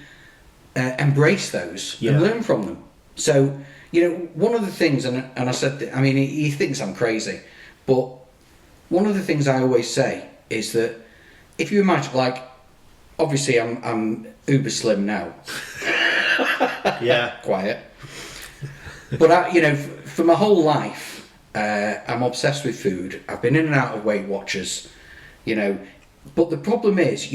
embrace those and learn from them. So, one of the things, and I said, he thinks I'm crazy, but one of the things I always say is that if you imagine, obviously I'm uber slim now. Yeah. Quiet. But, for my whole life, I'm obsessed with food. I've been in and out of Weight Watchers, But the problem is,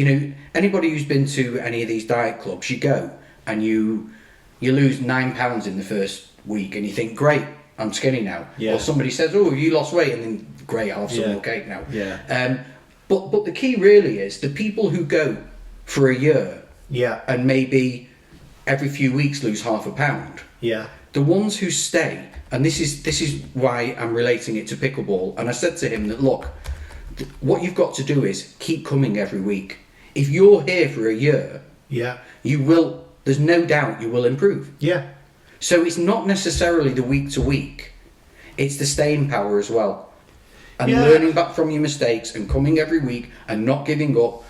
anybody who's been to any of these diet clubs, you go and you lose 9 pounds in the first week and you think, great, I'm skinny now. Yeah. Or somebody says, oh, have you lost weight? And then, great, I'll have some more cake now. Yeah. But the key really is the people who go for a year and maybe every few weeks lose half a pound. Yeah. The ones who stay, and this is why I'm relating it to pickleball, and I said to him that, look, what you've got to do is keep coming every week. If you're here for a year, there's no doubt you will improve. Yeah. So it's not necessarily the week to week, it's the staying power as well. And learning back from your mistakes and coming every week and not giving up,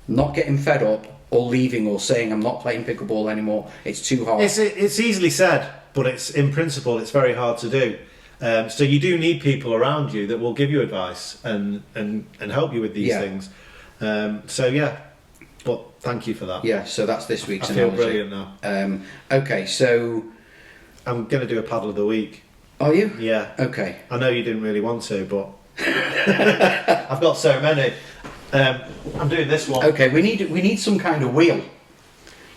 not getting fed up or leaving or saying I'm not playing pickleball anymore, it's too hard. It's easily said, but it's in principle it's very hard to do. So you do need people around you that will give you advice and help you with these things. But thank you for that. Yeah, so that's this week's I feel analogy. brilliant now. Okay, so... I'm going to do a paddle of the week. Are you? Yeah. Okay. I know you didn't really want to, but I've got so many. I'm doing this one. Okay, we need some kind of wheel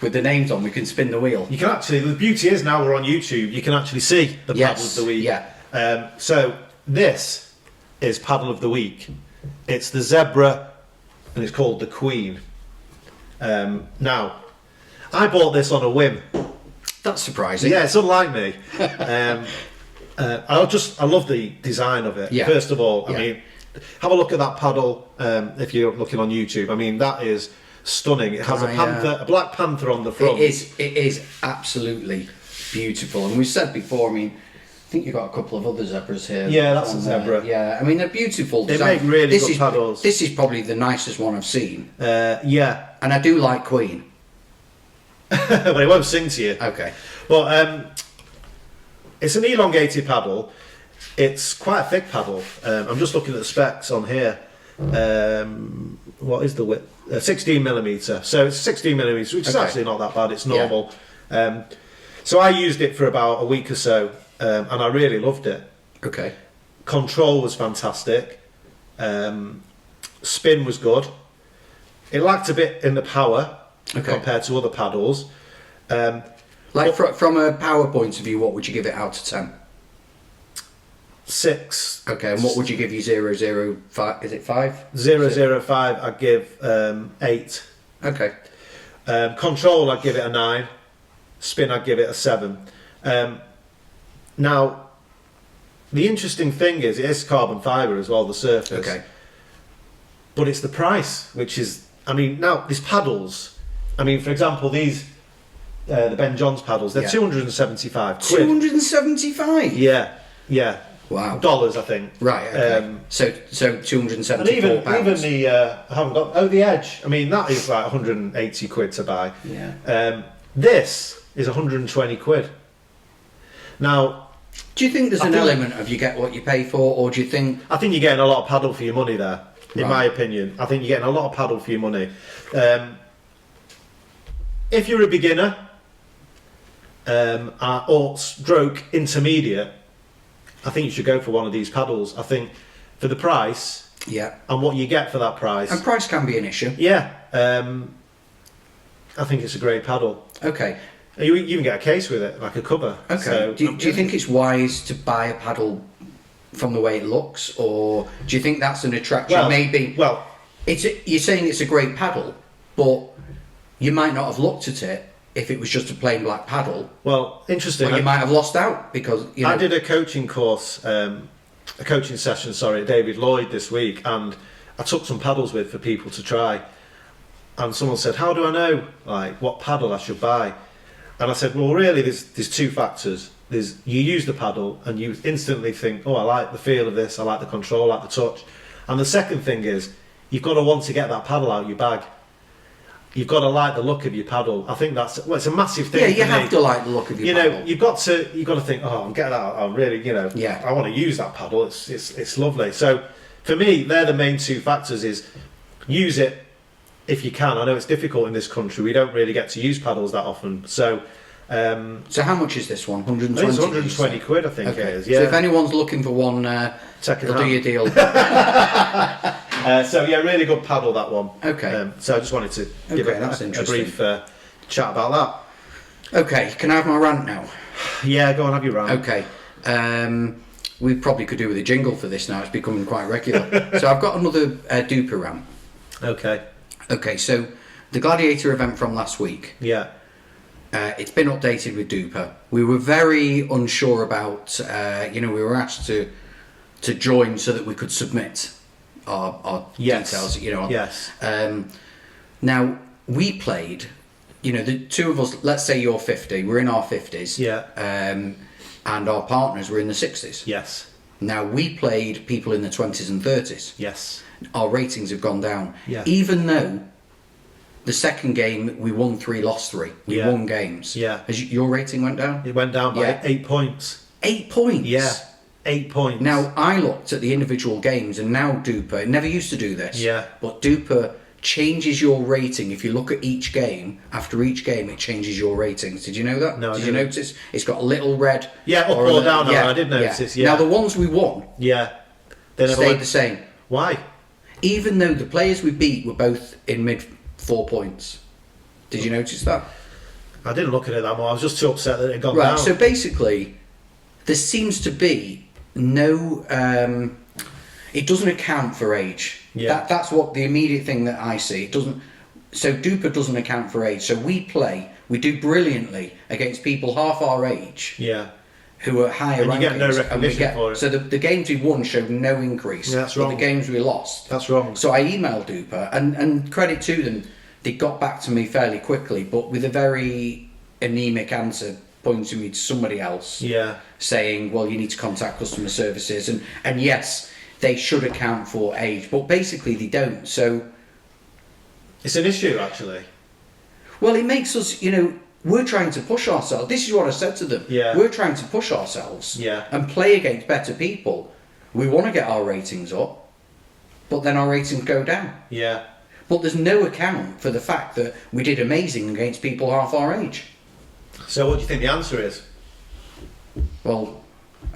with the names on. We can spin the wheel. You can actually, the beauty is now we're on YouTube, you can actually see the paddle of the week. Yeah. So this is paddle of the week. It's the zebra and it's called the Queen. Now, I bought this on a whim. That's surprising. Yeah, it's unlike me. I love the design of it. Yeah. First of all, I mean, have a look at that paddle if you're looking on YouTube. I mean, that is stunning. It has a black panther on the front. It is absolutely beautiful. And we've said before, I mean, I think you've got a couple of other zebras here. Yeah, that's a zebra. Yeah, I mean, they're beautiful. They make really good paddles. This is probably the nicest one I've seen. Yeah. And I do like Queen. But it won't sing to you. Okay. Well, it's an elongated paddle. It's quite a thick paddle. I'm just looking at the specs on here. What is the width? 16 millimeter. So it's 16 millimeters, which is actually not that bad. It's normal. Yeah. So I used it for about a week or so, and I really loved it. Okay. Control was fantastic. Spin was good. It lacked a bit in the power compared to other paddles. From a power point of view, what would you give it out of 10? 6. Okay, and what would you give you 005? Is it 5? 005, I'd give 8. Okay. Control, I'd give it a 9. Spin, I'd give it a 7. Now, the interesting thing is, it is carbon fibre as well, the surface. Okay. But it's the price, which is, I mean, now, these paddles, I mean, for example, these, the Ben Johns paddles, they're 275 quid. 275? Yeah. Wow. Dollars, I think. Right, okay. So 274 and even pounds. the, I haven't got, the Edge, I mean, that is like 180 quid to buy. Yeah. This is 120 quid. Now, do you think there's an element of you get what you pay for, or do you think... I think you're getting a lot of paddle for your money there, in Right. my opinion. I think you're getting a lot of paddle for your money. If you're a beginner, or stroke intermediate, I think you should go for one of these paddles. I think for the price, and what you get for that price... And price can be an issue. Yeah, I think it's a great paddle. Okay. You even get a case with it, like a cover. Okay. So, do you think it's wise to buy a paddle from the way it looks, or do you think that's an attraction? You're saying it's a great paddle, but you might not have looked at it if it was just a plain black paddle. Well, interesting. Or you might have lost out because I did a coaching course, a coaching session, at David Lloyd this week, and I took some paddles with for people to try. And someone said, "How do I know like what paddle I should buy?" And I said, well, really, there's two factors. There's you use the paddle and you instantly think, oh, I like the feel of this, I like the control, I like the touch. And the second thing is, you've got to want to get that paddle out of your bag. You've got to like the look of your paddle. I think it's a massive thing. Yeah, you have to like the look of your paddle. You've got to think, oh, I'm getting that out. I'm really, I want to use that paddle. It's lovely. So for me, they're the main two factors: is use it if you can. I know it's difficult in this country. We don't really get to use paddles that often. So how much is this one? 120? It's 120 quid, I think it is. Yeah. So if anyone's looking for one, Second they'll do your deal. Really good paddle, that one. Okay. So I just wanted to give a brief chat about that. Okay, can I have my rant now? Yeah, go on, have your rant. Okay. We probably could do with a jingle for this now. It's becoming quite regular. So I've got another DUPR rant. Okay, so the Gladiator event from last week. Yeah. It's been updated with DUPR. We were very unsure about, we were asked to join so that we could submit our details. Yes. Now, we played, the two of us, let's say you're 50, we're in our 50s. Yeah. And our partners were in the 60s. Yes. Now, we played people in the 20s and 30s. Yes. Our ratings have gone down. Yeah. Even though the second game we won 3, lost 3. We won games. Yeah. Your rating went down? It went down by 8 points. 8 points? Yeah. 8 points. Now, I looked at the individual games, and now DUPR, it never used to do this. Yeah. But DUPR changes your rating. If you look at each game, after each game it changes your ratings. Did you know that? No, Did you notice? It's got a little red. Yeah, up or down. I did notice. Yeah. Now, the ones we won they stayed the same. Why? Even though the players we beat were both in mid 4 points. Did you notice that? I didn't look at it that much. I was just too upset that it had gone down. Right, so basically, there seems to be no... it doesn't account for age. Yeah. That's what the immediate thing that I see. It doesn't... So DUPR doesn't account for age. So we do brilliantly against people half our age. Yeah. Who are higher rankings. And you get no recognition for it. So the games we won showed no increase. Yeah, that's wrong. But the games we lost. That's wrong. So I emailed DUPR, and credit to them, they got back to me fairly quickly, but with a very anemic answer, pointing me to somebody else. Yeah. Saying, well, you need to contact customer services, and yes, they should account for age, but basically they don't. So it's an issue, actually. Well, it makes us, we're trying to push ourselves. This is what I said to them. Yeah. We're trying to push ourselves. Yeah. And play against better people. We want to get our ratings up, but then our ratings go down. Yeah. But there's no account for the fact that we did amazing against people half our age. So what do you think the answer is? Well,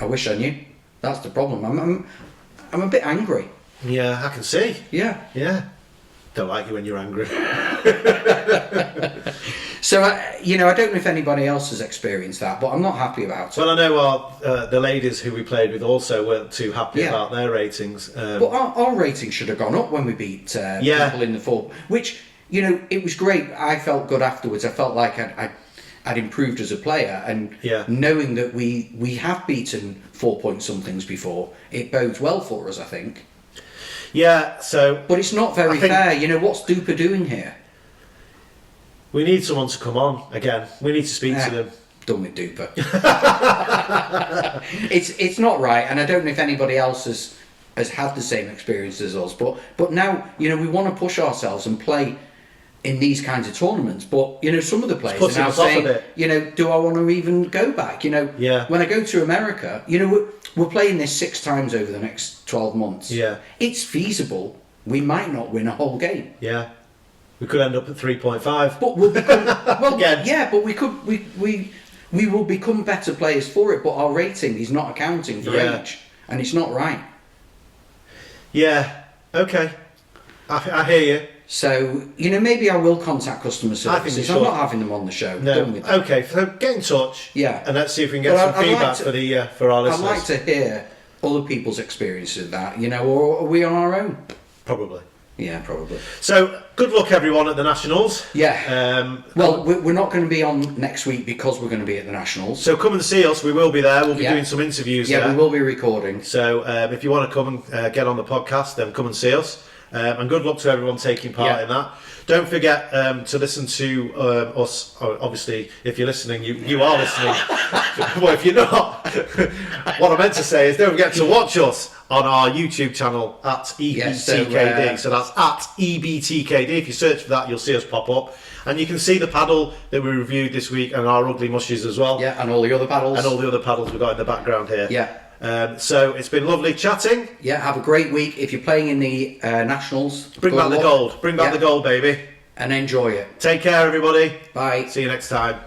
I wish I knew. That's the problem. I'm a bit angry. Yeah, I can see. Yeah. Yeah. Don't like you when you're angry. So, I don't know if anybody else has experienced that, but I'm not happy about it. Well, I know the ladies who we played with also weren't too happy about their ratings. But our ratings should have gone up when we beat people in the 4, which you know, it was great. I felt good afterwards. I felt like I'd improved as a player, and knowing that we have beaten 4-point somethings before, it bodes well for us, I think. Yeah, so... But it's not very fair. You know, what's DUPR doing here? We need someone to come on again. We need to speak to them. Done with DUPR. It's not right, and I don't know if anybody else has had the same experience as us. But now, you know, we want to push ourselves and play in these kinds of tournaments. But, you know, some of the players are now saying, you know, do I want to even go back? You know, when I go to America, you know, we're playing this 6 times over the next 12 months. Yeah. It's feasible. We might not win a whole game. Yeah. We could end up at 3.5. But we'll become... Well, again. Yeah, but we could... We will become better players for it, but our rating is not accounting for age. And it's not right. Yeah. Okay. I hear you. So, you know, maybe I will contact customer services. I'm not having them on the show. No. Done with that. Okay, so get in touch. Yeah. And let's see if we can get some feedback for our listeners. I'd like to hear other people's experiences of that, you know, or are we on our own? Probably. Yeah, probably. So, good luck everyone at the Nationals. Yeah. Well, we're not going to be on next week because we're going to be at the Nationals. So come and see us. We will be there. We'll be doing some interviews there. Yeah, we will be recording. So if you want to come and get on the podcast, then come and see us. And good luck to everyone taking part in that. Don't forget to listen to us. Obviously, if you're listening, you are listening. Well, if you're not, what I meant to say is don't forget to watch us on our YouTube channel at EBTKD. So that's at EBTKD. If you search for that, you'll see us pop up. And you can see the paddle that we reviewed this week and our ugly mushies as well. Yeah, and all the other paddles. And all the other paddles we've got in the background here. Yeah. So it's been lovely chatting. Yeah, have a great week. If you're playing in the Nationals, bring back the gold. Bring back the gold, baby. And enjoy it. Take care, everybody. Bye. See you next time.